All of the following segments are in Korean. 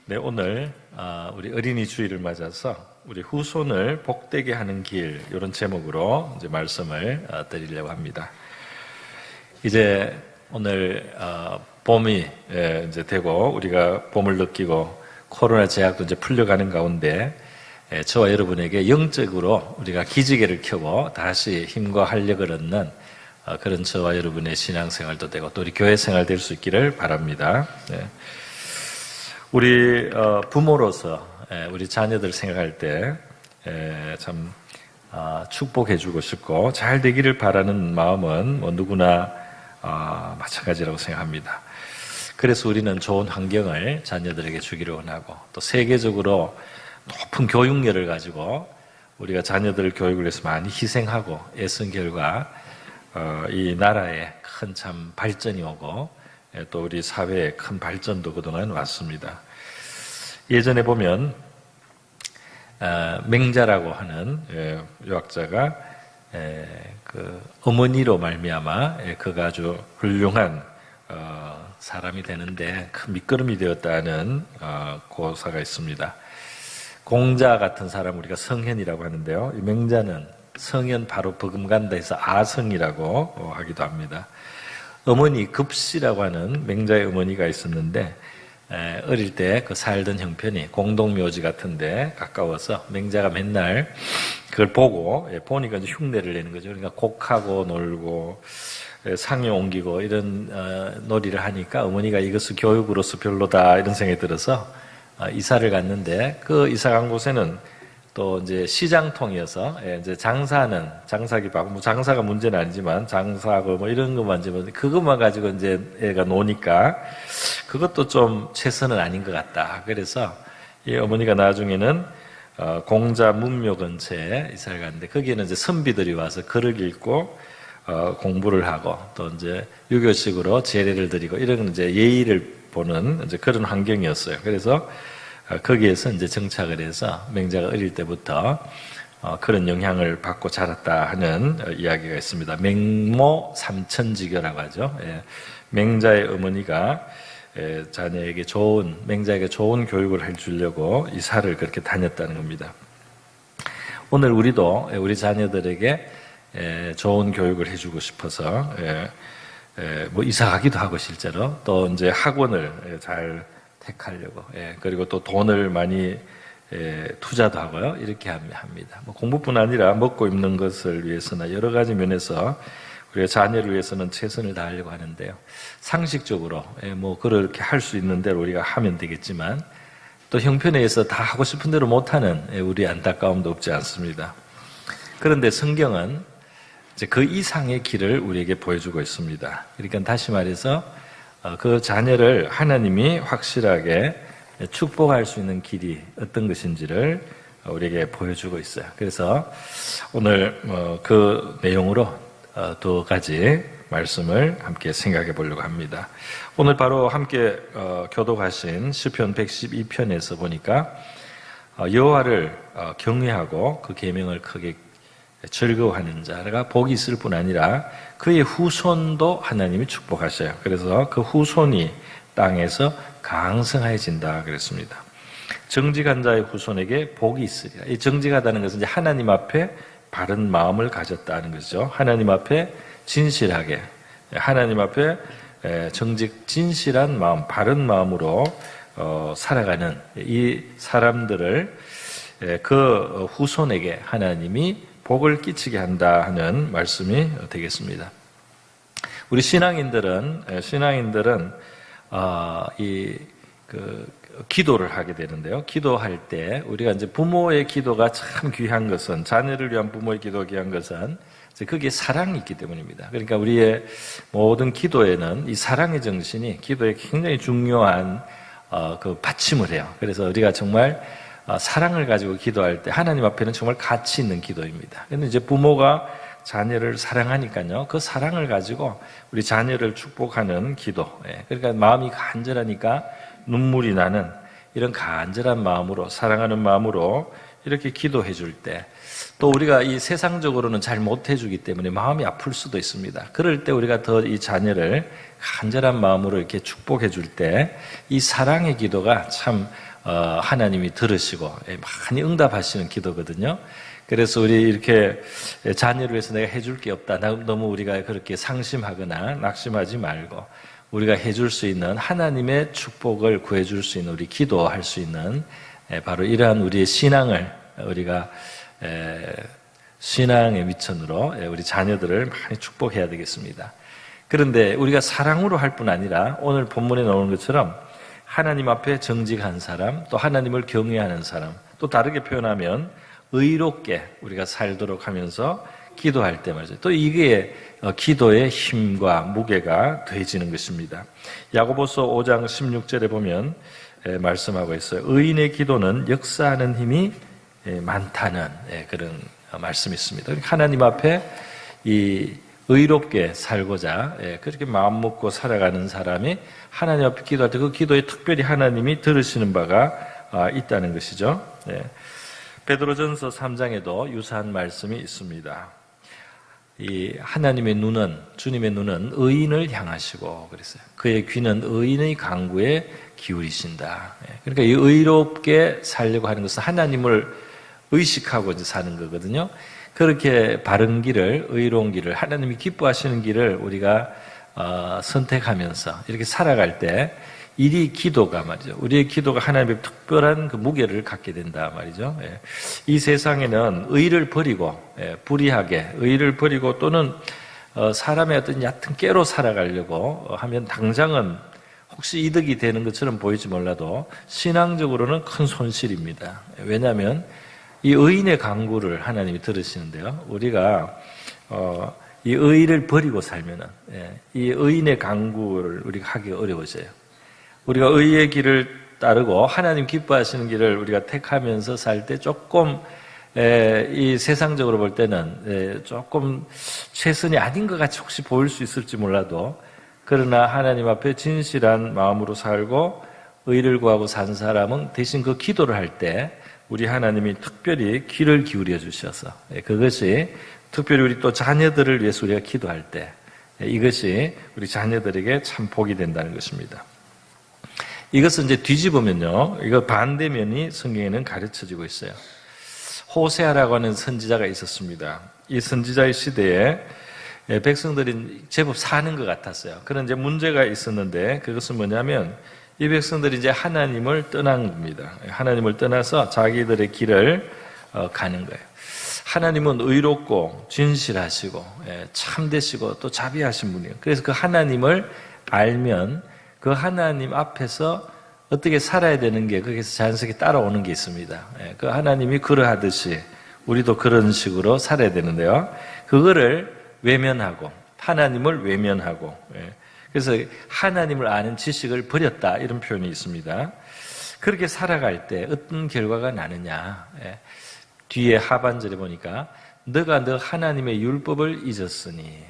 네, 오늘 우리 어린이 주일을 맞아서 우리 후손을 복되게 하는 길 이런 제목으로 이제 말씀을 드리려고 합니다. 이제 오늘 봄이 이제 되고 우리가 봄을 느끼고 코로나 제약도 이제 풀려가는 가운데 저와 여러분에게 영적으로 우리가 기지개를 켜고 다시 힘과 활력을 얻는 그런 저와 여러분의 신앙생활도 되고 또 우리 교회 생활 될 수 있기를 바랍니다. 네. 우리 부모로서 우리 자녀들 생각할 때 참 축복해주고 싶고 잘 되기를 바라는 마음은 뭐 누구나 마찬가지라고 생각합니다. 그래서 우리는 좋은 환경을 자녀들에게 주기를 원하고 또 세계적으로 높은 교육열을 가지고 우리가 자녀들 교육을 위해서 많이 희생하고 애쓴 결과 이 나라에 큰 참 발전이 오고 또 우리 사회에 큰 발전도 그동안 왔습니다. 예전에 보면 맹자라고 하는 유학자가 그 어머니로 말미암아 그가 아주 훌륭한 사람이 되는데 큰 밑거름이 되었다는 고사가 있습니다. 공자 같은 사람 우리가 성현이라고 하는데요. 이 맹자는 성현 바로 버금간다 해서 아성이라고 하기도 합니다. 어머니 급씨라고 하는 맹자의 어머니가 있었는데 어릴 때 그 살던 형편이 공동묘지 같은데 가까워서 맹자가 맨날 그걸 보니까 이제 흉내를 내는 거죠. 그러니까 곡하고 놀고 상에 옮기고 이런 놀이를 하니까 어머니가 이것을 교육으로서 별로다 이런 생각이 들어서 이사를 갔는데 그 이사 간 곳에는 또 이제 시장통이어서 이제 장사기 바고 뭐 장사가 문제는 아니지만 장사하고 뭐 이런 것만 그것만 가지고 이제 애가 노니까 그것도 좀 최선은 아닌 것 같다. 그래서 이 어머니가 나중에는 공자 문묘 근처에 이사를 갔는데 거기에는 이제 선비들이 와서 글을 읽고 공부를 하고 또 이제 유교식으로 제례를 드리고 이런 이제 예의를 보는 이제 그런 환경이었어요. 그래서 거기에서 이제 정착을 해서 맹자가 어릴 때부터 그런 영향을 받고 자랐다 하는 이야기가 있습니다. 맹모 삼천지교라고 하죠. 맹자의 어머니가 맹자에게 좋은 교육을 해주려고 이사를 그렇게 다녔다는 겁니다. 오늘 우리도 우리 자녀들에게 좋은 교육을 해주고 싶어서 뭐 이사 가기도 하고 실제로 또 이제 학원을 잘 택하려고 그리고 또 돈을 많이 투자도 하고요 이렇게 합니다. 뭐 공부뿐 아니라 먹고 입는 것을 위해서나 여러 가지 면에서 우리가 자녀를 위해서는 최선을 다하려고 하는데요. 상식적으로 뭐 그렇게 할 수 있는 대로 우리가 하면 되겠지만 또 형편에 의해서 다 하고 싶은 대로 못하는 우리 안타까움도 없지 않습니다. 그런데 성경은 이제 그 이상의 길을 우리에게 보여주고 있습니다. 그러니까 다시 말해서 그 자녀를 하나님이 확실하게 축복할 수 있는 길이 어떤 것인지를 우리에게 보여주고 있어요. 그래서 오늘 그 내용으로 두 가지 말씀을 함께 생각해 보려고 합니다. 오늘 바로 함께 교독하신 시편 112편에서 보니까 여호와를 경외하고 그 계명을 크게 즐거워하는 자가 복이 있을 뿐 아니라 그의 후손도 하나님이 축복하셔요. 그래서 그 후손이 땅에서 강성해진다 그랬습니다. 정직한 자의 후손에게 복이 있으리라. 이 정직하다는 것은 이제 하나님 앞에 바른 마음을 가졌다는 것이죠. 하나님 앞에 진실하게, 하나님 앞에 진실한 마음, 바른 마음으로 살아가는 이 사람들을 그 후손에게 하나님이 복을 끼치게 한다 하는 말씀이 되겠습니다. 우리 신앙인들은 기도를 하게 되는데요. 기도할 때 우리가 이제 부모의 기도가 참 귀한 것은 자녀를 위한 부모의 기도가 귀한 것은 그게 사랑이 있기 때문입니다. 그러니까 우리의 모든 기도에는 이 사랑의 정신이 기도에 굉장히 중요한 그 받침을 해요. 그래서 우리가 정말 사랑을 가지고 기도할 때 하나님 앞에는 정말 가치 있는 기도입니다. 그런데 이제 부모가 자녀를 사랑하니까요. 그 사랑을 가지고 우리 자녀를 축복하는 기도. 그러니까 마음이 간절하니까 눈물이 나는 이런 간절한 마음으로 사랑하는 마음으로 이렇게 기도해 줄 때 또 우리가 이 세상적으로는 잘 못해 주기 때문에 마음이 아플 수도 있습니다. 그럴 때 우리가 더 이 자녀를 간절한 마음으로 이렇게 축복해 줄 때 이 사랑의 기도가 참 하나님이 들으시고 많이 응답하시는 기도거든요. 그래서 우리 이렇게 자녀를 위해서 내가 해줄 게 없다. 너무 우리가 그렇게 상심하거나 낙심하지 말고 우리가 해줄 수 있는 하나님의 축복을 구해줄 수 있는 우리 기도할 수 있는 바로 이러한 우리의 신앙을 우리가 신앙의 미천으로 우리 자녀들을 많이 축복해야 되겠습니다. 그런데 우리가 사랑으로 할 뿐 아니라 오늘 본문에 나오는 것처럼 하나님 앞에 정직한 사람, 또 하나님을 경외하는 사람, 또 다르게 표현하면 의롭게 우리가 살도록 하면서 기도할 때 말이죠. 또 이게 기도의 힘과 무게가 더해지는 것입니다. 야고보서 5장 16절에 보면 말씀하고 있어요. 의인의 기도는 역사하는 힘이 많다는 그런 말씀이 있습니다. 하나님 앞에 이 의롭게 살고자 그렇게 마음 먹고 살아가는 사람이 하나님 앞에 기도할 때 그 기도에 특별히 하나님이 들으시는 바가 있다는 것이죠. 베드로전서 3장에도 유사한 말씀이 있습니다. 이 하나님의 눈은, 주님의 눈은 의인을 향하시고 그랬어요. 그의 귀는 의인의 간구에 기울이신다. 그러니까 이 의롭게 살려고 하는 것은 하나님을 의식하고 이제 사는 거거든요. 그렇게 바른 길을, 의로운 길을, 하나님이 기뻐하시는 길을 우리가 선택하면서 이렇게 살아갈 때 이리 기도가 말이죠. 우리의 기도가 하나님의 특별한 그 무게를 갖게 된다 말이죠. 이 세상에는 의를 버리고 불의하게 의를 버리고 또는 사람의 어떤 얕은 깨로 살아가려고 하면 당장은 혹시 이득이 되는 것처럼 보일지 몰라도 신앙적으로는 큰 손실입니다. 왜냐하면 이 의인의 간구를 하나님이 들으시는데요. 우리가 이 의를 버리고 살면은 이 의인의 간구를 우리가 하기 어려워져요. 우리가 의의 길을 따르고 하나님 기뻐하시는 길을 우리가 택하면서 살 때 조금 이 세상적으로 볼 때는 조금 최선이 아닌 것 같이 혹시 보일 수 있을지 몰라도 그러나 하나님 앞에 진실한 마음으로 살고 의를 구하고 산 사람은 대신 그 기도를 할 때 우리 하나님이 특별히 귀를 기울여 주셔서 그것이 특별히 우리 또 자녀들을 위해서 우리가 기도할 때 이것이 우리 자녀들에게 참 복이 된다는 것입니다. 이것은 이제 뒤집으면요, 이거 반대면이 성경에는 가르쳐지고 있어요. 호세아라고 하는 선지자가 있었습니다. 이 선지자의 시대에 백성들이 제법 사는 것 같았어요. 그런 이제 문제가 있었는데 그것은 뭐냐면 이 백성들이 이제 하나님을 떠난 겁니다. 하나님을 떠나서 자기들의 길을 가는 거예요. 하나님은 의롭고 진실하시고 참되시고 또 자비하신 분이에요. 그래서 그 하나님을 알면 그 하나님 앞에서 어떻게 살아야 되는 게 거기서 자연스럽게 따라오는 게 있습니다. 그 하나님이 그러하듯이 우리도 그런 식으로 살아야 되는데요. 그거를 외면하고 하나님을 외면하고 그래서 하나님을 아는 지식을 버렸다 이런 표현이 있습니다. 그렇게 살아갈 때 어떤 결과가 나느냐. 뒤에 하반절에 보니까 너가 너 하나님의 율법을 잊었으니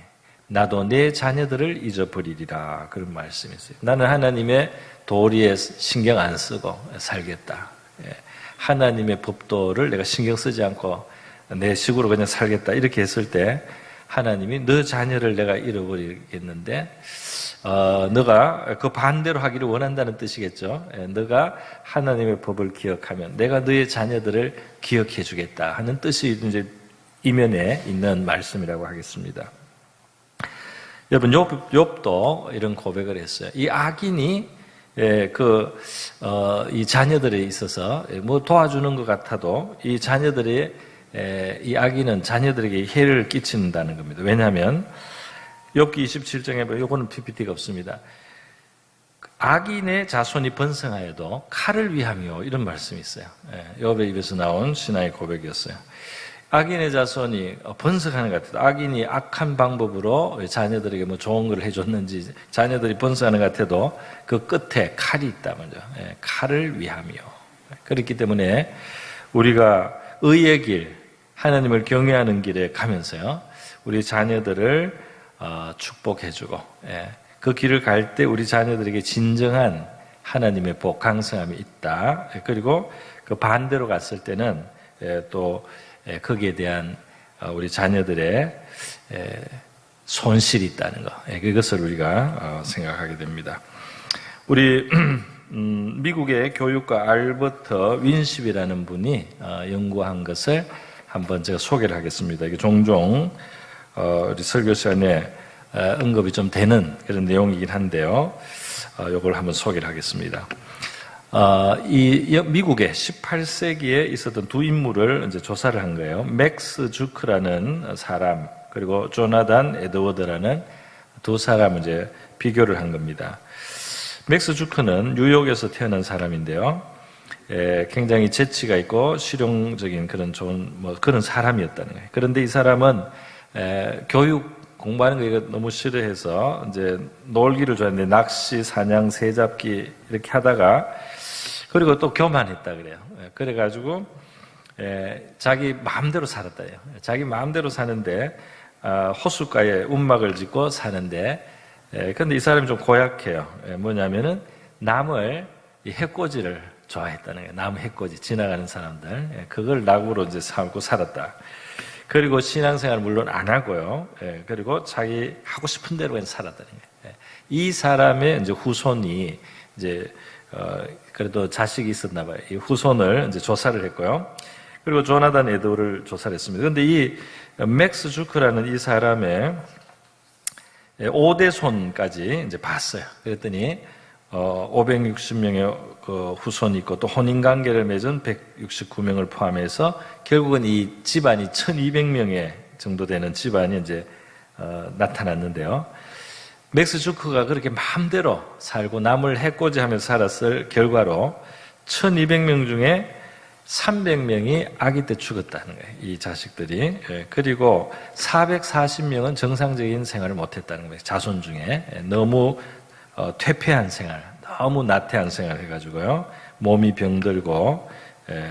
나도 내 자녀들을 잊어버리리라 그런 말씀이 있어요. 나는 하나님의 도리에 신경 안 쓰고 살겠다. 하나님의 법도를 내가 신경 쓰지 않고 내 식으로 그냥 살겠다 이렇게 했을 때 하나님이 너 자녀를 내가 잃어버리겠는데 너가 그 반대로 하기를 원한다는 뜻이겠죠. 너가 하나님의 법을 기억하면 내가 너의 자녀들을 기억해 주겠다 하는 뜻이 이제 이면에 있는 말씀이라고 하겠습니다. 여러분 욥도 이런 고백을 했어요. 이 악인이 이 자녀들에 있어서 뭐 도와주는 것 같아도 이 자녀들의 이 악인은 자녀들에게 해를 끼친다는 겁니다. 왜냐하면 욥기 27장에 보면 이거는 PPT가 없습니다. 악인의 자손이 번성하여도 칼을 위함이요 이런 말씀이 있어요. 욥의 입에서 나온 신앙의 고백이었어요. 악인의 자손이 번성하는 것 같아도 악인이 악한 방법으로 자녀들에게 뭐 좋은 걸 해줬는지 자녀들이 번성하는 것 같아도 그 끝에 칼이 있다 말이죠. 칼을 위함이요. 그렇기 때문에 우리가 의의 길, 하나님을 경외하는 길에 가면서요, 우리 자녀들을 축복해주고 그 길을 갈 때 우리 자녀들에게 진정한 하나님의 복, 강성함이 있다. 그리고 그 반대로 갔을 때는 또 거기에 대한 우리 자녀들의 손실이 있다는 것, 그것을 우리가 생각하게 됩니다. 우리 미국의 교육가 알버트 윈십이라는 분이 연구한 것을 한번 제가 소개를 하겠습니다. 이게 종종 우리 설교 시간에 언급이 좀 되는 그런 내용이긴 한데요. 이걸 한번 소개를 하겠습니다. 이 미국의 18세기에 있었던 두 인물을 이제 조사를 한 거예요. 맥스 주크라는 사람, 그리고 조나단 에드워드라는 두 사람을 이제 비교를 한 겁니다. 맥스 주크는 뉴욕에서 태어난 사람인데요. 굉장히 재치가 있고 실용적인 그런 좋은 그런 사람이었다는 거예요. 그런데 이 사람은 교육 공부하는 거 이거 너무 싫어해서 이제 놀기를 좋아했는데 낚시, 사냥, 새잡기 이렇게 하다가 그리고 또 교만했다 그래요. 그래가지고 자기 마음대로 살았다요. 자기 마음대로 사는데 호숫가에 움막을 짓고 사는데 근데 이 사람이 좀 고약해요. 뭐냐면은 남을 이 해코지를 좋아했다는 거예요. 남 해코지 지나가는 사람들 그걸 낙으로 이제 삼고 살았다. 그리고 신앙생활 물론 안 하고요. 그리고 자기 하고 싶은 대로 그냥 살았다는 거예요. 이 사람의 이제 후손이 이제 그래도 자식이 있었나 봐요. 이 후손을 이제 조사를 했고요. 그리고 조나단 에드워드를 조사를 했습니다. 그런데 이 맥스 주크라는 이 사람의 5대 손까지 이제 봤어요. 그랬더니 560명의 그 후손이 있고 또 혼인 관계를 맺은 169명을 포함해서 결국은 이 집안이 1200명의 정도 되는 집안이 이제 나타났는데요. 맥스 주크가 그렇게 마음대로 살고 남을 해코지하며 살았을 결과로 1200명 중에 300명이 아기 때 죽었다는 거예요. 이 자식들이. 그리고 440명은 정상적인 생활을 못했다는 거예요. 자손 중에. 너무 퇴폐한 생활, 너무 나태한 생활을 해가지고요. 몸이 병들고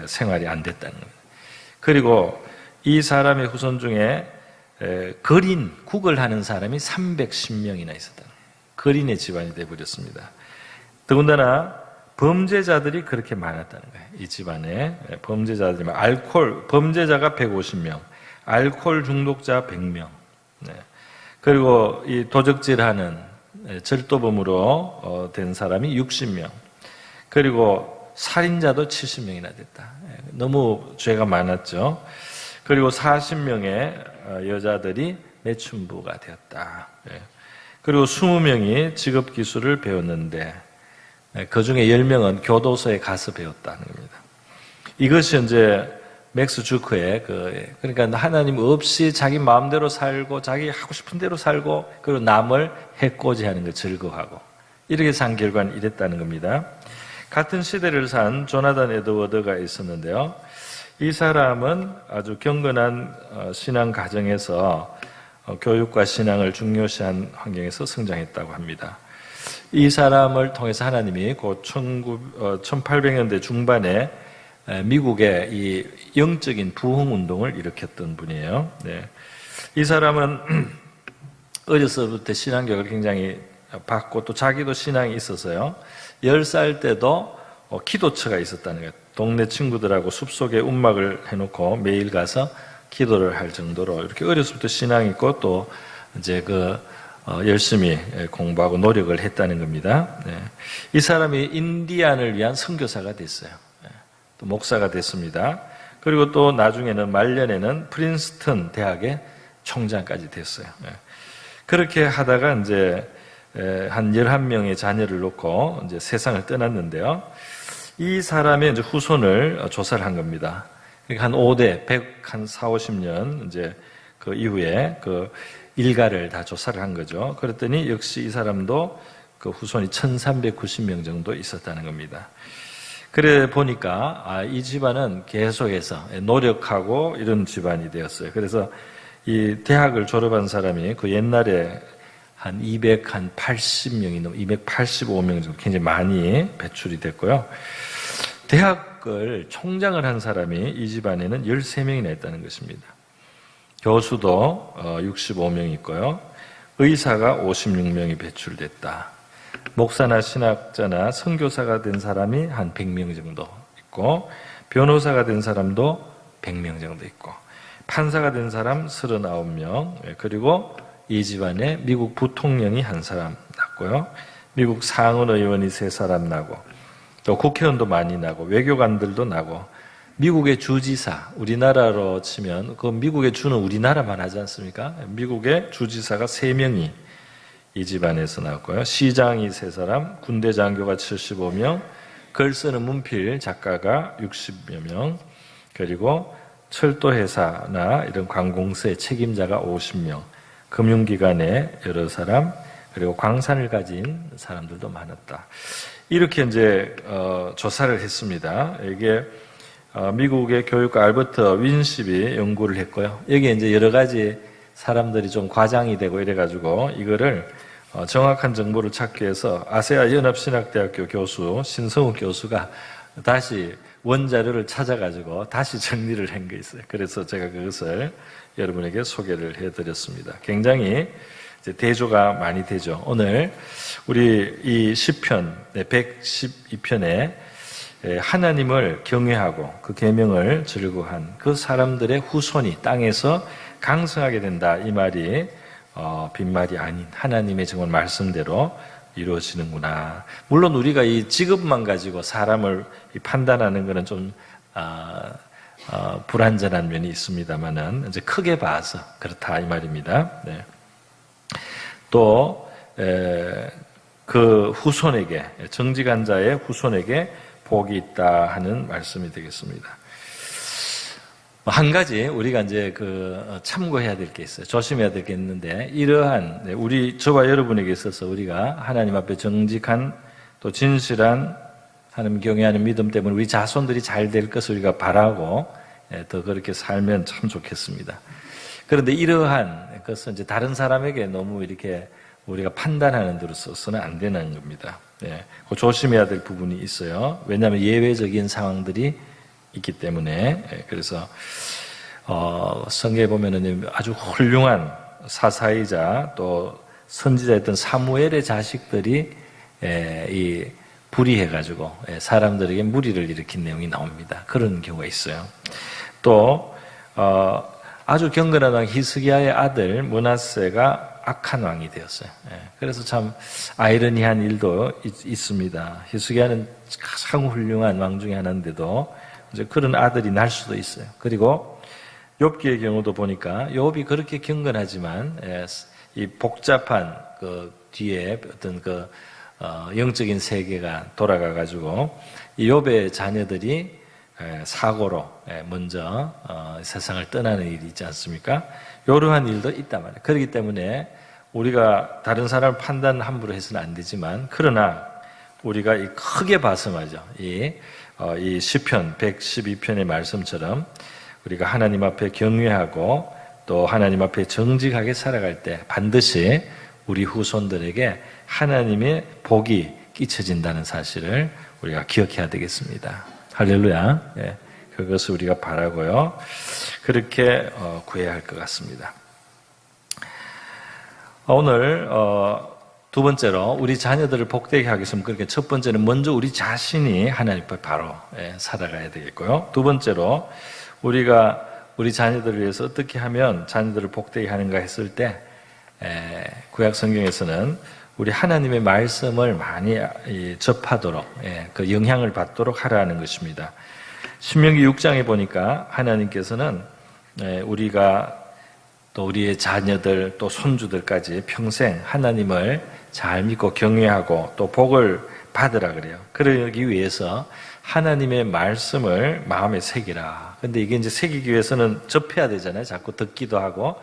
생활이 안 됐다는 거예요. 그리고 이 사람의 후손 중에 거린국을 하는 사람이 310명이나 있었다는 거예요. 거린의 집안이 되어버렸습니다. 더군다나 범죄자들이 그렇게 많았다는 거예요. 이 집안에 범죄자들이 범죄자가 150명, 알코올 중독자 100명, 그리고 이 도적질하는 절도범으로 된 사람이 60명, 그리고 살인자도 70명이나 됐다. 너무 죄가 많았죠. 그리고 40명의 여자들이 매춘부가 되었다. 그리고 20명이 직업기술을 배웠는데 그 중에 10명은 교도소에 가서 배웠다는 겁니다. 이것이 이제 맥스 주크의 그러니까 하나님 없이 자기 마음대로 살고 자기 하고 싶은 대로 살고 그리고 남을 해코지하는 걸 즐거워하고 이렇게 산 결과는 이랬다는 겁니다. 같은 시대를 산 조나단 에드워드가 있었는데요. 이 사람은 아주 경건한 신앙 가정에서 교육과 신앙을 중요시한 환경에서 성장했다고 합니다. 이 사람을 통해서 하나님이 곧 1800년대 중반에 미국의 이 영적인 부흥 운동을 일으켰던 분이에요. 이 사람은 어려서부터 신앙교육을 굉장히 받고 또 자기도 신앙이 있어서요. 10살 때도 기도처가 있었다는 거예요. 동네 친구들하고 숲속에 움막을 해놓고 매일 가서 기도를 할 정도로 이렇게 어려서부터 신앙이 있고 또 이제 열심히 공부하고 노력을 했다는 겁니다. 이 사람이 인디안을 위한 선교사가 됐어요. 또 목사가 됐습니다. 그리고 또 나중에는 말년에는 프린스턴 대학의 총장까지 됐어요. 그렇게 하다가 이제 한 11명의 자녀를 놓고 이제 세상을 떠났는데요. 이 사람의 이제 후손을 조사를 한 겁니다. 한 5대, 140, 이제 그 이후에 일가를 다 조사를 한 거죠. 그랬더니 역시 이 사람도 그 후손이 1390명 정도 있었다는 겁니다. 그래 보니까 이 집안은 계속해서 노력하고 이런 집안이 되었어요. 그래서 이 대학을 졸업한 사람이 그 옛날에 한 280명이 넘어 285명 정도 굉장히 많이 배출이 됐고요. 대학을 총장을 한 사람이 이 집안에는 13명이나 있다는 것입니다. 교수도 65명 있고요. 의사가 56명이 배출됐다. 목사나 신학자나 선교사가 된 사람이 한 100명 정도 있고 변호사가 된 사람도 100명 정도 있고 판사가 된 사람 39명 그리고 이 집안에 미국 부통령이 한 사람 낳고요. 미국 상원 의원이 3사람 나고 또 국회의원도 많이 나고 외교관들도 나고 미국의 주지사, 우리나라로 치면 그 미국의 주는 우리나라만 하지 않습니까? 미국의 주지사가 3명이 이 집안에서 나왔고요. 시장이 3사람, 군대 장교가 75명, 글 쓰는 문필 작가가 60여 명, 그리고 철도회사나 이런 관공서의 책임자가 50명, 금융기관의 여러 사람, 그리고 광산을 가진 사람들도 많았다. 이렇게 이제 조사를 했습니다. 이게 미국의 교육가 알버트 윈십이 연구를 했고요. 여기에 이제 여러 가지 사람들이 좀 과장이 되고 이래가지고 이거를 정확한 정보를 찾기 위해서 아세아 연합신학대학교 교수 신성욱 교수가 다시 원자료를 찾아가지고 다시 정리를 한 게 있어요. 그래서 제가 그것을 여러분에게 소개를 해드렸습니다. 굉장히 이제 대조가 많이 되죠. 오늘 우리 이 시편 112편에 하나님을 경외하고 그 계명을 즐거워한 그 사람들의 후손이 땅에서 강성하게 된다. 이 말이 빈말이 아닌 하나님의 정말 말씀대로 이루어지는구나. 물론 우리가 이 직업만 가지고 사람을 판단하는 것은 좀 불완전한 면이 있습니다만은 이제 크게 봐서 그렇다 이 말입니다. 네. 또 그 후손에게 정직한 자의 후손에게 복이 있다 하는 말씀이 되겠습니다. 한 가지 우리가 이제 참고해야 될 게 있어요. 조심해야 될 게 있는데 이러한 저와 여러분에게 있어서 우리가 하나님 앞에 정직한 또 진실한 하나님 경외하는 믿음 때문에 우리 자손들이 잘 될 것을 우리가 바라고 더 그렇게 살면 참 좋겠습니다. 그런데 이러한 것은 이제 다른 사람에게 너무 이렇게 우리가 판단하는 데로 써서는 안 되는 겁니다. 조심해야 될 부분이 있어요. 왜냐하면 예외적인 상황들이 있기 때문에. 그래서 성경에 보면은 아주 훌륭한 사사이자 또 선지자였던 사무엘의 자식들이 이 불의해가지고 사람들에게 무리를 일으킨 내용이 나옵니다. 그런 경우가 있어요. 또 아주 경건한 왕 히스기야의 아들 므낫세가 악한 왕이 되었어요. 그래서 참 아이러니한 일도 있습니다. 히스기야는 가장 훌륭한 왕 중에 하나인데도 이제 그런 아들이 날 수도 있어요. 그리고 욥기의 경우도 보니까 욥이 그렇게 경건하지만 이 복잡한 그 뒤에 어떤 영적인 세계가 돌아가 가지고 이 욥의 자녀들이 사고로 먼저 세상을 떠나는 일이 있지 않습니까? 이러한 일도 있단 말이에요. 그렇기 때문에 우리가 다른 사람을 판단 함부로 해서는 안 되지만 그러나 우리가 이 크게 봐서 말이죠. 이 시편 112편의 말씀처럼 우리가 하나님 앞에 경외하고 또 하나님 앞에 정직하게 살아갈 때 반드시 우리 후손들에게 하나님의 복이 끼쳐진다는 사실을 우리가 기억해야 되겠습니다. 할렐루야. 그것을 우리가 바라고요. 그렇게 구해야 할 것 같습니다. 오늘 두 번째로 우리 자녀들을 복되게 하기 위해서 그렇게 첫 번째는 먼저 우리 자신이 하나님 앞에 바로 살아가야 되겠고요. 두 번째로 우리가 우리 자녀들을 위해서 어떻게 하면 자녀들을 복되게 하는가 했을 때 구약 성경에서는 우리 하나님의 말씀을 많이 접하도록 그 영향을 받도록 하라는 것입니다. 신명기 6장에 보니까 하나님께서는 우리가 또 우리의 자녀들 또 손주들까지 평생 하나님을 잘 믿고 경외하고 또 복을 받으라 그래요. 그러기 위해서 하나님의 말씀을 마음에 새기라. 근데 이게 이제 새기기 위해서는 접해야 되잖아요. 자꾸 듣기도 하고.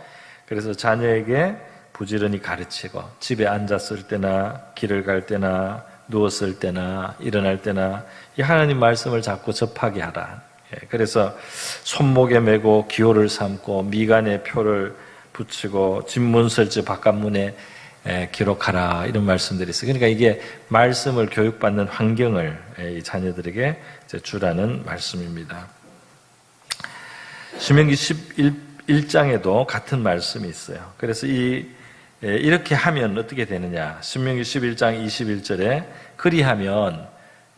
그래서 자녀에게 부지런히 가르치고 집에 앉았을 때나 길을 갈 때나 누웠을 때나 일어날 때나 이 하나님 말씀을 자꾸 접하게 하라. 그래서 손목에 메고 기호를 삼고 미간에 표를 붙이고 집문설주 바깥문에 기록하라 이런 말씀들이 있어요. 그러니까 이게 말씀을 교육받는 환경을 이 자녀들에게 주라는 말씀입니다. 신명기 11장에도 같은 말씀이 있어요. 그래서 이렇게 하면 어떻게 되느냐? 신명기 11장 21절에 그리하면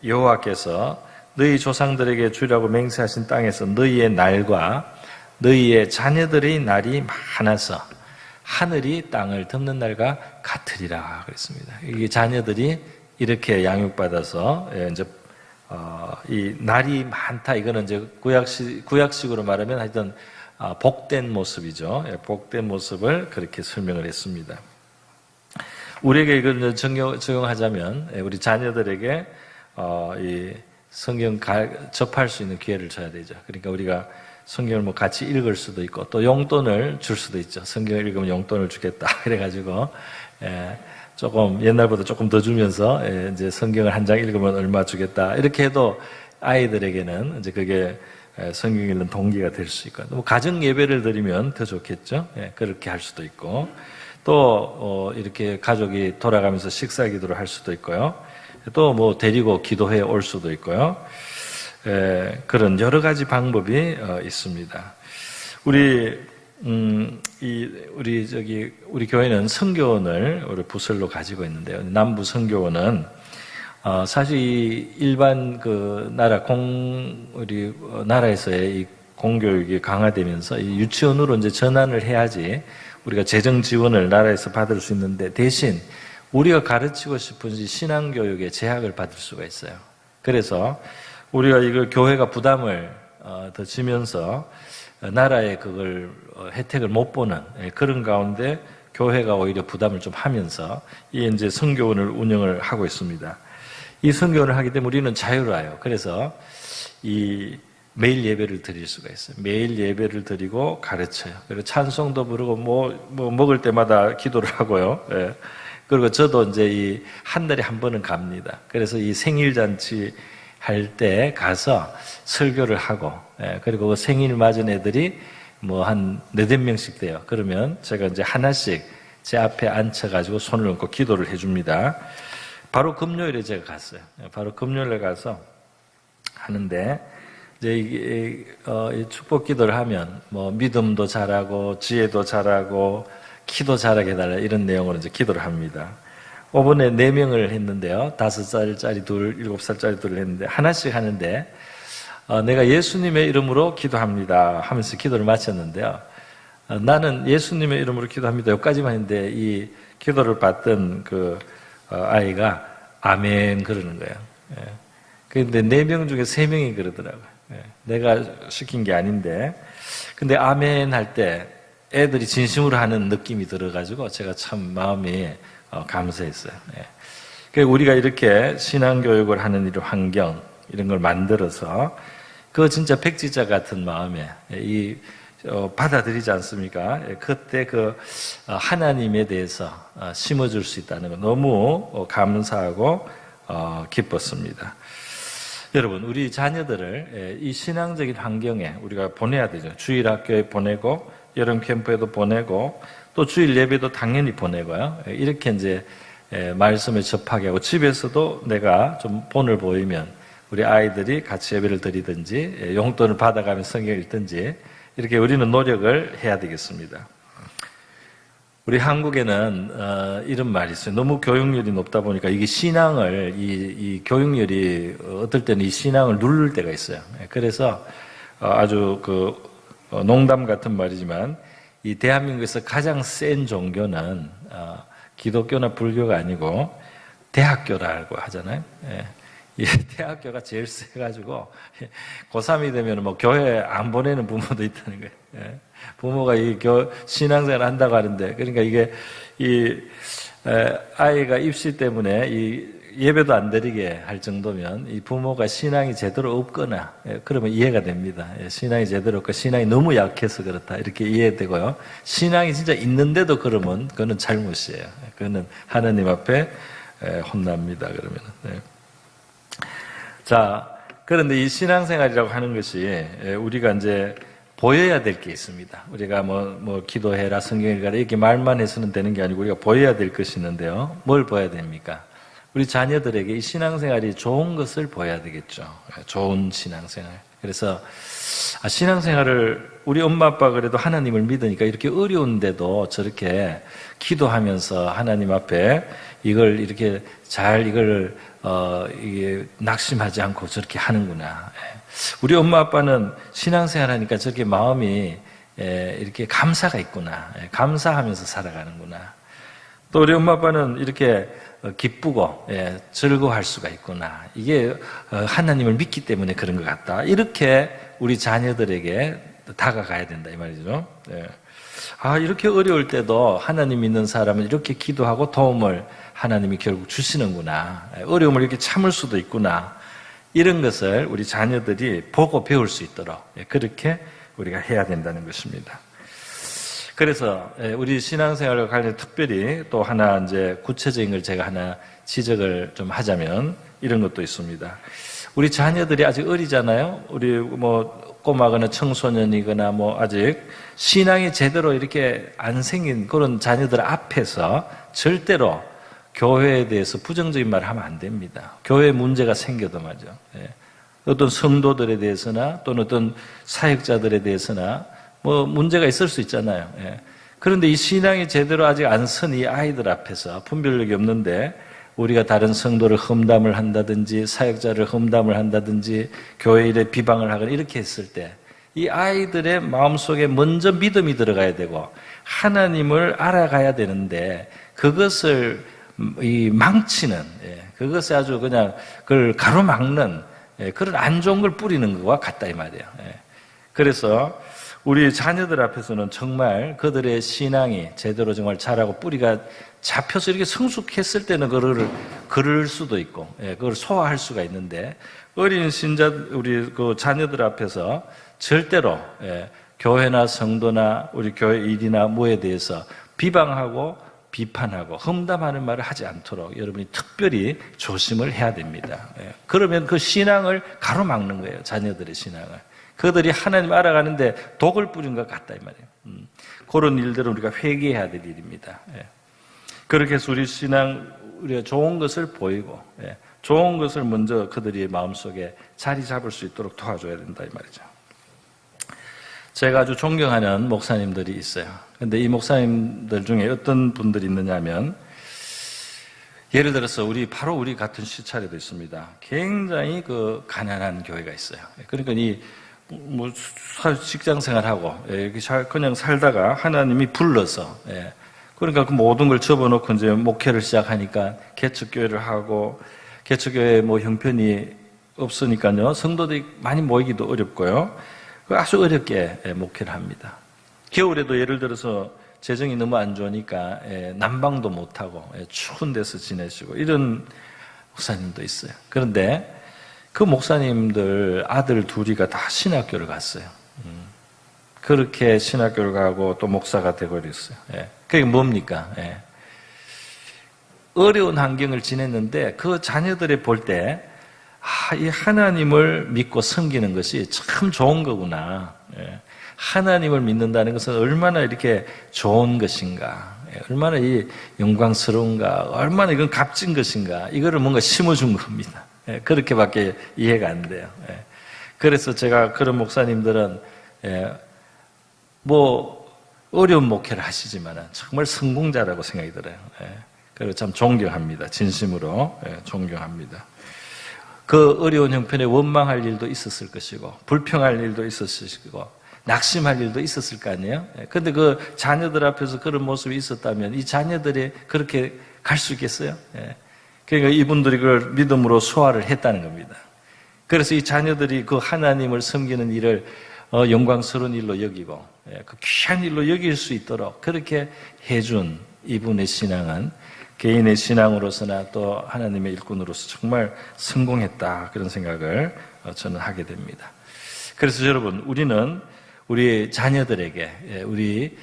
여호와께서 너희 조상들에게 주라고 맹세하신 땅에서 너희의 날과 너희의 자녀들의 날이 많아서 하늘이 땅을 덮는 날과 같으리라 그랬습니다. 이게 자녀들이 이렇게 양육받아서 이제 이 날이 많다. 이거는 이제 구약식으로 말하면 하여튼 복된 모습이죠. 복된 모습을 그렇게 설명을 했습니다. 우리에게 이걸 적용하자면 우리 자녀들에게 이 성경 접할 수 있는 기회를 줘야 되죠. 그러니까 우리가 성경을 뭐 같이 읽을 수도 있고 또 용돈을 줄 수도 있죠. 성경을 읽으면 용돈을 주겠다. 그래가지고 조금 옛날보다 조금 더 주면서 이제 성경을 한 장 읽으면 얼마 주겠다. 이렇게 해도 아이들에게는 이제 그게 성경 읽는 동기가 될 수 있고 뭐 가정 예배를 드리면 더 좋겠죠. 그렇게 할 수도 있고 또 이렇게 가족이 돌아가면서 식사 기도를 할 수도 있고요. 또 뭐 데리고 기도회 올 수도 있고요. 그런 여러 가지 방법이 있습니다. 우리 교회는 선교원을 우리 부설로 가지고 있는데요. 남부 선교원은 사실 일반 우리 나라에서의 이 공교육이 강화되면서 이 유치원으로 이제 전환을 해야지 우리가 재정 지원을 나라에서 받을 수 있는데 대신 우리가 가르치고 싶은 신앙교육에 제약을 받을 수가 있어요. 그래서 우리가 이걸 교회가 부담을 더 지면서 나라의 그걸 혜택을 못 보는 그런 가운데 교회가 오히려 부담을 좀 하면서 이 이제 선교원을 운영을 하고 있습니다. 이 선교원을 하기 때문에 우리는 자유로워요. 그래서 이 매일 예배를 드릴 수가 있어요. 매일 예배를 드리고 가르쳐요. 그리고 찬송도 부르고 뭐 먹을 때마다 기도를 하고요. 그리고 저도 이제 이 한 달에 한 번은 갑니다. 그래서 이 생일잔치 할 때 가서 설교를 하고, 그리고 그 생일 맞은 애들이 뭐 한 4-5명씩 돼요. 그러면 제가 이제 하나씩 제 앞에 앉혀가지고 손을 얹고 기도를 해줍니다. 바로 금요일에 제가 갔어요. 바로 금요일에 가서 하는데, 이제 이 축복 기도를 하면 뭐 믿음도 잘하고, 지혜도 잘하고, 키도 잘하게 해달라 이런 내용으로 이제 기도를 합니다. 5번에 4명을 했는데요. 5살짜리 둘, 7살짜리 둘을 했는데 하나씩 하는데 내가 예수님의 이름으로 기도합니다 하면서 기도를 마쳤는데요. 나는 예수님의 이름으로 기도합니다 여기까지만 했는데 이 기도를 받던 그 아이가 아멘 그러는 거예요. 그런데 4명 중에 3명이 그러더라고요. 내가 시킨 게 아닌데 근데 아멘 할 때 애들이 진심으로 하는 느낌이 들어가지고 제가 참 마음이 감사했어요. 그러니까 우리가 이렇게 신앙교육을 하는 이런 환경, 이런 걸 만들어서 그 진짜 백지자 같은 마음에 받아들이지 않습니까? 그때 하나님에 대해서 심어줄 수 있다는 거 너무 감사하고 기뻤습니다. 여러분, 우리 자녀들을 이 신앙적인 환경에 우리가 보내야 되죠. 주일 학교에 보내고, 여름 캠프에도 보내고, 또 주일 예배도 당연히 보내고요. 이렇게 이제 말씀을 접하게 하고 집에서도 내가 좀 본을 보이면 우리 아이들이 같이 예배를 드리든지 용돈을 받아가면서 성경을 읽든지 이렇게 우리는 노력을 해야 되겠습니다. 우리 한국에는 이런 말이 있어요. 너무 교육열이 높다 보니까 이게 신앙을 이 교육열이 어떨 때는 이 신앙을 누를 때가 있어요. 그래서 아주 농담 같은 말이지만 이 대한민국에서 가장 센 종교는 기독교나 불교가 아니고 대학교라고 하잖아요. 이 대학교가 제일 세가지고 고3이 되면 뭐 교회 안 보내는 부모도 있다는 거예요. 부모가 이 신앙생활 한다고 하는데 그러니까 이게 아이가 입시 때문에 이 예배도 안 드리게 할 정도면 이 부모가 신앙이 제대로 없거나 그러면 이해가 됩니다. 신앙이 제대로 없고 신앙이 너무 약해서 그렇다 이렇게 이해되고요. 신앙이 진짜 있는데도 그러면 그거는 잘못이에요. 그거는 하나님 앞에 혼납니다. 그러면은. 자, 그런데 이 신앙생활이라고 하는 것이 우리가 이제 보여야 될 게 있습니다. 우리가 뭐 기도해라, 성경 읽어라 이렇게 말만 해서는 되는 게 아니고 우리가 보여야 될 것이 있는데요. 뭘 보여야 됩니까? 우리 자녀들에게 이 신앙생활이 좋은 것을 보여야 되겠죠. 좋은 신앙생활. 그래서 신앙생활을 우리 엄마 아빠 그래도 하나님을 믿으니까 이렇게 어려운데도 저렇게 기도하면서 하나님 앞에 이걸 이렇게 잘 이게 낙심하지 않고 저렇게 하는구나. 우리 엄마 아빠는 신앙생활 하니까 저렇게 마음이 이렇게 감사가 있구나. 감사하면서 살아가는구나. 또 우리 엄마 아빠는 이렇게 기쁘고 즐거워할 수가 있구나. 이게 하나님을 믿기 때문에 그런 것 같다. 이렇게 우리 자녀들에게 다가가야 된다 이 말이죠. 이렇게 어려울 때도 하나님 믿는 사람은 이렇게 기도하고 도움을 하나님이 결국 주시는구나. 어려움을 이렇게 참을 수도 있구나. 이런 것을 우리 자녀들이 보고 배울 수 있도록 그렇게 우리가 해야 된다는 것입니다. 그래서 우리 신앙생활과 관련해 특별히 또 하나 이제 구체적인 걸 제가 하나 지적을 좀 하자면 이런 것도 있습니다. 우리 자녀들이 아직 어리잖아요. 우리 꼬마거나 청소년이거나 아직 신앙이 제대로 이렇게 안 생긴 그런 자녀들 앞에서 절대로 교회에 대해서 부정적인 말을 하면 안 됩니다. 교회에 문제가 생겨도 말이죠. 어떤 성도들에 대해서나 또는 어떤 사역자들에 대해서나 문제가 있을 수 있잖아요. 그런데 이 신앙이 제대로 아직 안 선 이 아이들 앞에서 분별력이 없는데 우리가 다른 성도를 험담을 한다든지 사역자를 험담을 한다든지 교회 일에 비방을 하거나 이렇게 했을 때 이 아이들의 마음속에 먼저 믿음이 들어가야 되고 하나님을 알아가야 되는데 그것을 망치는 그것을 아주 그냥 그걸 가로막는 그런 안 좋은 걸 뿌리는 것과 같다 이 말이에요. 그래서 우리 자녀들 앞에서는 정말 그들의 신앙이 제대로 정말 자라고 뿌리가 잡혀서 이렇게 성숙했을 때는 그걸 그럴 수도 있고, 그걸 소화할 수가 있는데, 어린 신자, 우리 그 자녀들 앞에서 절대로, 교회나 성도나 우리 교회 일이나 뭐에 대해서 비방하고 비판하고 험담하는 말을 하지 않도록 여러분이 특별히 조심을 해야 됩니다. 그러면 그 신앙을 가로막는 거예요. 자녀들의 신앙을. 그들이 하나님 알아가는데 독을 뿌린 것 같다 이 말이에요. 그런 일들은 우리가 회개해야 될 일입니다. 그렇게 해서 우리 신앙 우리가 좋은 것을 보이고 좋은 것을 먼저 그들의 마음속에 자리 잡을 수 있도록 도와줘야 된다 이 말이죠. 제가 아주 존경하는 목사님들이 있어요. 그런데 이 목사님들 중에 어떤 분들이 있느냐 하면 예를 들어서 바로 우리 같은 시차례도 있습니다. 굉장히 그 가난한 교회가 있어요. 그러니까 직장 생활하고 이렇게 그냥 살다가 하나님이 불러서 그러니까 그 모든 걸 접어놓고 이제 목회를 시작하니까 개척교회를 하고 개척교회 형편이 없으니까요 성도들이 많이 모이기도 어렵고요 아주 어렵게 목회를 합니다. 겨울에도 예를 들어서 재정이 너무 안 좋으니까 난방도 못하고 추운 데서 지내시고 이런 목사님도 있어요. 그런데 그 목사님들 아들 둘이가 다 신학교를 갔어요. 그렇게 신학교를 가고 또 목사가 되고 이랬어요. 그게 뭡니까? 어려운 환경을 지냈는데 그 자녀들이 볼 때 이 하나님을 믿고 섬기는 것이 참 좋은 거구나. 하나님을 믿는다는 것은 얼마나 이렇게 좋은 것인가. 얼마나 이 영광스러운가. 얼마나 이건 값진 것인가. 이거를 뭔가 심어준 겁니다. 그렇게밖에 이해가 안 돼요. 그래서 제가 그런 목사님들은 어려운 목회를 하시지만 정말 성공자라고 생각이 들어요. 그래서 참 존경합니다. 진심으로 존경합니다. 그 어려운 형편에 원망할 일도 있었을 것이고 불평할 일도 있었을 것이고 낙심할 일도 있었을 거 아니에요. 그런데 그 자녀들 앞에서 그런 모습이 있었다면 이 자녀들이 그렇게 갈 수 있겠어요? 그러니까 이분들이 그걸 믿음으로 소화를 했다는 겁니다. 그래서 이 자녀들이 그 하나님을 섬기는 일을 영광스러운 일로 여기고 그 귀한 일로 여길 수 있도록 그렇게 해준 이분의 신앙은 개인의 신앙으로서나 또 하나님의 일꾼으로서 정말 성공했다 그런 생각을 저는 하게 됩니다. 그래서 여러분 우리는 우리 자녀들에게 우리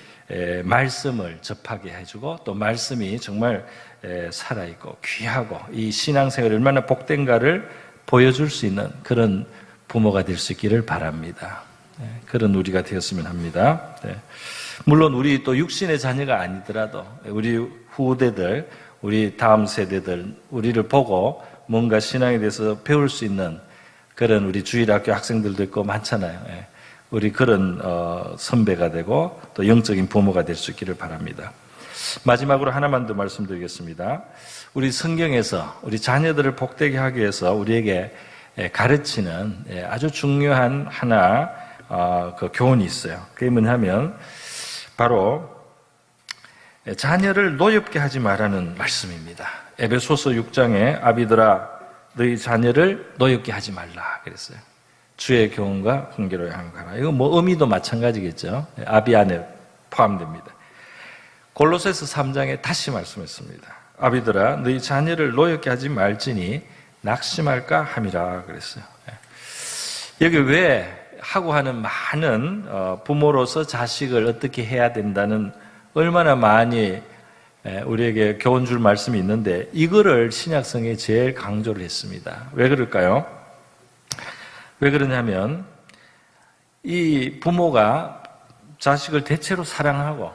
말씀을 접하게 해주고 또 말씀이 정말 살아있고 귀하고 이 신앙생활이 얼마나 복된가를 보여줄 수 있는 그런 부모가 될 수 있기를 바랍니다. 그런 우리가 되었으면 합니다. 물론 우리 또 육신의 자녀가 아니더라도 우리 후대들, 우리 다음 세대들, 우리를 보고 뭔가 신앙에 대해서 배울 수 있는 그런 우리 주일학교 학생들도 있고 많잖아요. 우리 그런 선배가 되고 또 영적인 부모가 될 수 있기를 바랍니다. 마지막으로 하나만 더 말씀드리겠습니다. 우리 성경에서 우리 자녀들을 복되게 하기 위해서 우리에게 가르치는 아주 중요한 하나 그 교훈이 있어요. 그게 뭐냐면 바로 자녀를 노엽게 하지 말라는 말씀입니다. 에베소서 6장에 아비들아 너희 자녀를 노엽게 하지 말라 그랬어요. 주의 교훈과 훈계로 양육하라. 이거 뭐 의미도 마찬가지겠죠. 아비 안에 포함됩니다. 골로새서 3장에 다시 말씀했습니다. 아비들아 너희 자녀를 노엽게 하지 말지니 낙심할까 함이라 그랬어요. 여기 왜 하고 하는 많은 부모로서 자식을 어떻게 해야 된다는 얼마나 많이 우리에게 교훈 줄 말씀이 있는데 이거를 신약성에 제일 강조를 했습니다. 왜 그럴까요? 왜 그러냐면 이 부모가 자식을 대체로 사랑하고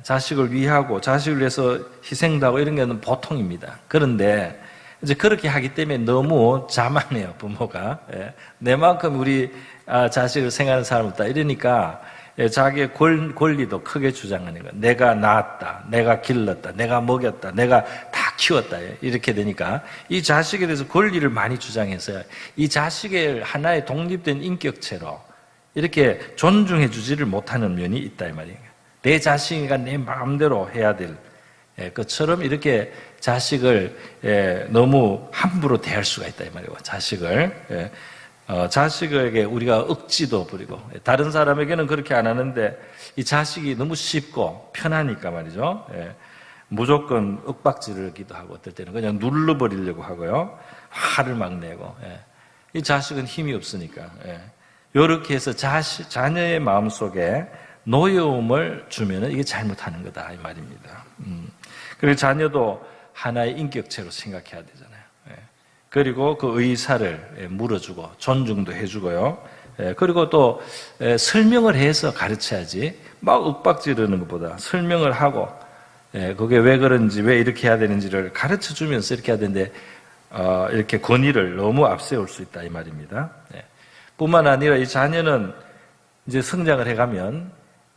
자식을 위하고 자식을 위해서 희생도 하고 이런 게 보통입니다. 그런데 이제 그렇게 하기 때문에 너무 자만해요, 부모가. 내만큼 우리 자식을 생각하는 사람 없다. 이러니까 자기의 권리도 크게 주장하는 거예요. 내가 낳았다, 내가 길렀다, 내가 먹였다, 내가 다 키웠다. 이렇게 되니까 이 자식에 대해서 권리를 많이 주장해서 이 자식의 하나의 독립된 인격체로 이렇게 존중해 주지를 못하는 면이 있다 이 말이에요. 내 자식이가 내 마음대로 해야 될 것처럼 이렇게 자식을 너무 함부로 대할 수가 있다 이 말이에요. 자식에게 우리가 억지도 부리고 다른 사람에게는 그렇게 안 하는데 이 자식이 너무 쉽고 편하니까 말이죠. 무조건 윽박지르기도 하고 어떨 때는 그냥 눌러버리려고 하고요. 화를 막 내고 이 자식은 힘이 없으니까 이렇게 해서 자녀의 마음속에 노여움을 주면 이게 잘못하는 거다 이 말입니다. 그리고 자녀도 하나의 인격체로 생각해야 되잖아요. 그리고 그 의사를 물어주고 존중도 해주고요. 그리고 또 설명을 해서 가르쳐야지 막 윽박지르는 것보다 설명을 하고 그게 왜 그런지 왜 이렇게 해야 되는지를 가르쳐주면서 이렇게 해야 되는데 이렇게 권위를 너무 앞세울 수 있다 이 말입니다. 뿐만 아니라 이 자녀는 이제 성장을 해가면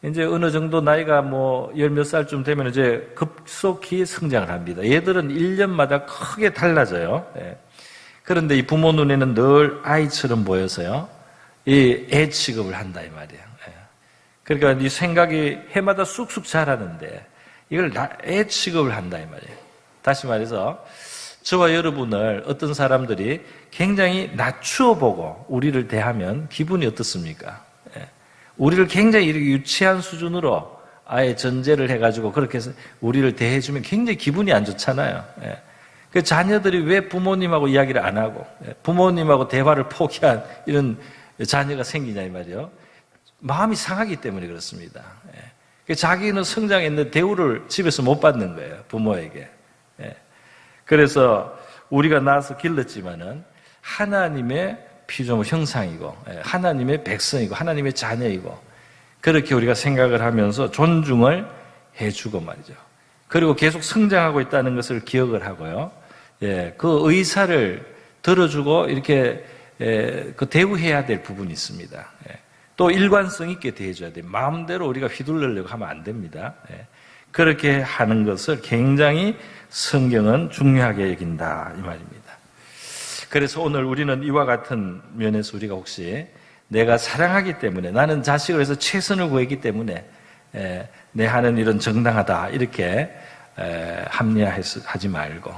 이제 어느 정도 나이가 뭐 열 몇 살쯤 되면 이제 급속히 성장을 합니다. 얘들은 1년마다 크게 달라져요. 그런데 이 부모 눈에는 늘 아이처럼 보여서요. 이 애 취급을 한다 이 말이에요. 그러니까 이 생각이 해마다 쑥쑥 자라는데 이걸 애 취급을 한다 이 말이에요. 다시 말해서 저와 여러분을 어떤 사람들이 굉장히 낮추어 보고 우리를 대하면 기분이 어떻습니까? 우리를 굉장히 이렇게 유치한 수준으로 아예 전제를 해가지고 그렇게 해서 우리를 대해주면 굉장히 기분이 안 좋잖아요. 그 자녀들이 왜 부모님하고 이야기를 안 하고 부모님하고 대화를 포기한 이런 자녀가 생기냐 이 말이에요. 마음이 상하기 때문에 그렇습니다. 자기는 성장했는데 대우를 집에서 못 받는 거예요. 부모에게. 그래서 우리가 낳아서 길렀지만은 하나님의 피조물 형상이고 하나님의 백성이고 하나님의 자녀이고 그렇게 우리가 생각을 하면서 존중을 해주고 말이죠. 그리고 계속 성장하고 있다는 것을 기억을 하고요. 그 의사를 들어주고 이렇게 그 대우해야 될 부분이 있습니다. 또 일관성 있게 대해줘야 돼요. 마음대로 우리가 휘둘르려고 하면 안 됩니다. 그렇게 하는 것을 굉장히 성경은 중요하게 여긴다 이 말입니다. 그래서 오늘 우리는 이와 같은 면에서 우리가 혹시 내가 사랑하기 때문에 나는 자식을 위해서 최선을 구했기 때문에 내 하는 일은 정당하다 이렇게 합리화하지 말고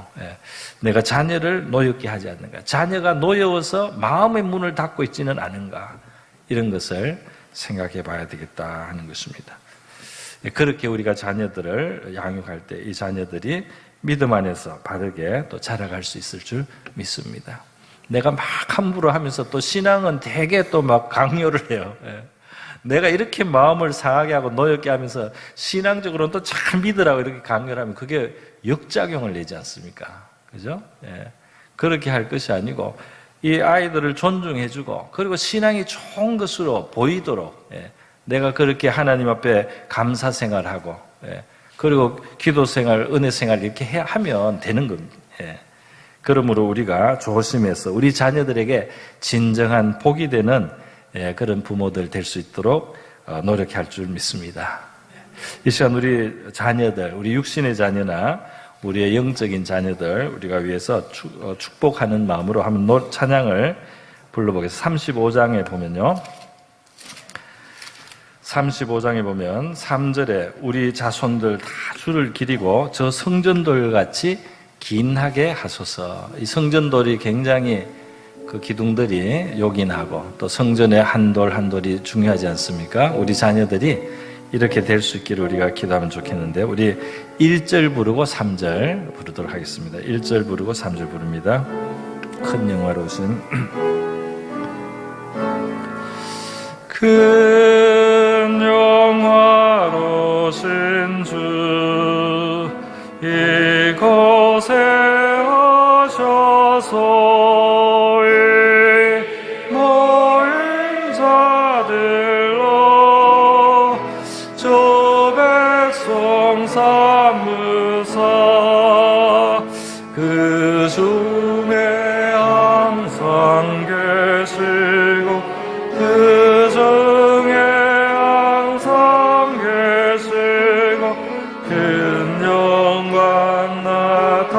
내가 자녀를 노엽게 하지 않는가, 자녀가 노여워서 마음의 문을 닫고 있지는 않은가 이런 것을 생각해 봐야 되겠다 하는 것입니다. 그렇게 우리가 자녀들을 양육할 때 이 자녀들이 믿음 안에서 바르게 또 자라갈 수 있을 줄 믿습니다. 내가 막 함부로 하면서 또 신앙은 되게 또 막 강요를 해요. 내가 이렇게 마음을 상하게 하고 노엽게 하면서 신앙적으로는 또 잘 믿으라고 이렇게 강요를 하면 그게 역작용을 내지 않습니까? 그죠? 그렇게 할 것이 아니고 이 아이들을 존중해주고 그리고 신앙이 좋은 것으로 보이도록 내가 그렇게 하나님 앞에 감사 생활하고 그리고 기도 생활, 은혜 생활 이렇게 하면 되는 겁니다. 그러므로 우리가 조심해서 우리 자녀들에게 진정한 복이 되는 그런 부모들 될 수 있도록 노력할 줄 믿습니다. 이 시간 우리 자녀들, 우리 육신의 자녀나 우리의 영적인 자녀들 우리가 위해서 축복하는 마음으로 한번 찬양을 불러보겠습니다. 35장에 보면요. 35장에 보면 3절에 우리 자손들 다 줄을 기리고 저 성전돌 같이 긴하게 하소서. 이 성전돌이 굉장히 그 기둥들이 요긴하고 또 성전의 한 돌 한 돌이 중요하지 않습니까? 우리 자녀들이 이렇게 될 수 있기를 우리가 기도하면 좋겠는데, 우리 1절 부르고 3절 부르도록 하겠습니다. 1절 부르고 3절 부릅니다. 큰 영화로우신 큰 영화로우신 주 이곳에 오셔서 이 모인 자들로 주 백성 삼으사 그 중에 항상 계시고 그 중에 항상 계시고 큰 영광 나타내소.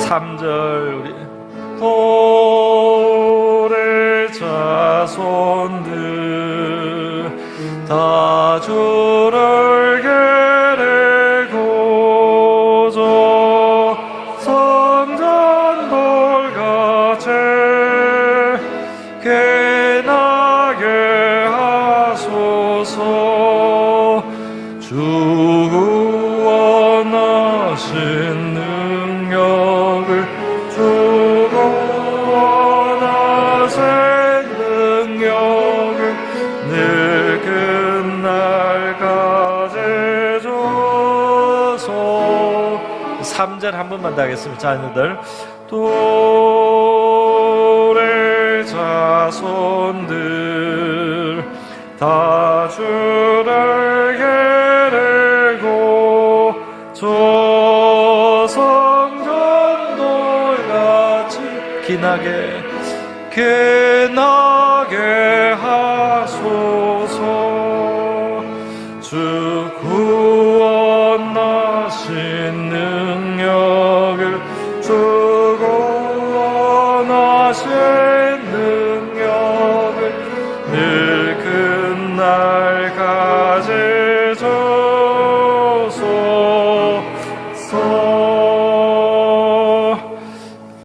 3절 우리 우리 자손들 다 주를 기리고 저 성전돌같이 긴하게 하소서. 주 구원하신 능력을 주 구원하신 능력을 늘 끝날까지 주소. 3절 한 번만 더 하겠습니다. 자녀들 또 우리 자손들 다 주를 기리고 저 성전돌같이 긴하게 하소서. 주 구원하신 능력을 주 구원하신